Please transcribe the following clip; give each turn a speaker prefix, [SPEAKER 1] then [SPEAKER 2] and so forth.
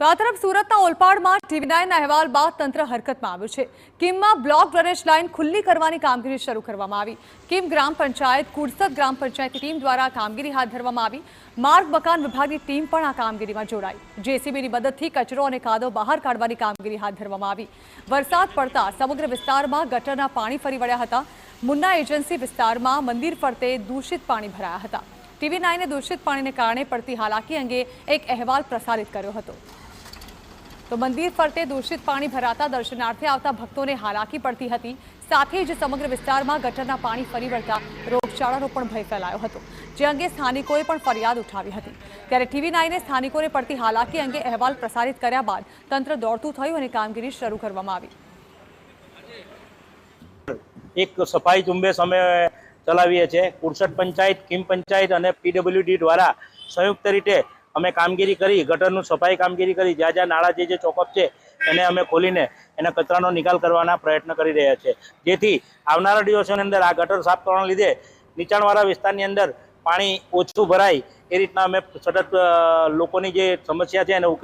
[SPEAKER 1] તો આ તરફ સુરતના ઓલપાડમાં ટીવી9ના અહેવાલ બાદ તંત્ર હરકતમાં આવ્યું છે। કિમમાં બ્લોક ડ્રેનેજ લાઇન ખુલ્લી કરવાની કામગીરી શરૂ કરવામાં આવી। કિમ ગ્રામ પંચાયત કુડસદ ગ્રામ પંચાયતની ટીમ દ્વારા કામગીરી હાથ ધરવામાં આવી। માર્ગ મકાન વિભાગની ટીમ પણ આ કામગીરીમાં જોડાઈ। જેસીબીની મદદથી કચરો અને કાદવ બહાર કાઢવાની કામગીરી હાથ ધરવામાં આવી। વરસાદ પડતા સમગ્ર વિસ્તારમાં ગટરના પાણી ફરી વળ્યા હતા। મુન્ના એજન્સી વિસ્તારમાં મંદિર ફરતે દૂષિત પાણી ભરાયા હતા। ટીવી9એ દૂષિત પાણીને કારણે પડતી હાલાકી અંગે એક અહેવાલ પ્રસારિત કર્યો હતો। તો મંદિર ફરતે દૂષિત પાણી ભરાતા દર્શનાર્થે આવતા ભક્તોને હાલાકી પડતી હતી। સાથે જ સમગ્ર વિસ્તારમાં ગટરના પાણી ફરી વળતા રોગચાળાનો પણ ભય ફેલાયો હતો, જે અંગે સ્થાનિકોએ પણ ફરિયાદ ઉઠાવી હતી। ત્યારે ટીવી9એ સ્થાનિકોને પડતી હાલાકી અંગે અહેવાલ પ્રસારિત કર્યા બાદ તંત્ર દોડતું થયું અને કામગીરી શરૂ કરવામાં આવી।
[SPEAKER 2] એક સફાઈ ઝુંબેશ અમે ચલાવીએ છીએ। કુડસદ પંચાયત, કિમ પંચાયત અને પીડબ્લ્યુડી દ્વારા સંયુક્ત રીતે અમે કામગીરી કરી, ગટરનું સફાઈ કામગીરી કરી। જ્યાં જ્યાં નાળા જે ચોકઅપ છે એને અમે ખોલીને એના કચરાનો નિકાલ કરવાના પ્રયત્ન કરી રહ્યા છે, જેથી આવનારા દિવસોની અંદર આ ગટર સાફ કરવાના લીધે નીચાણવાળા વિસ્તારની અંદર પાણી ઓછું ભરાય એ રીતના અમે સતત લોકોની જે સમસ્યા છે એને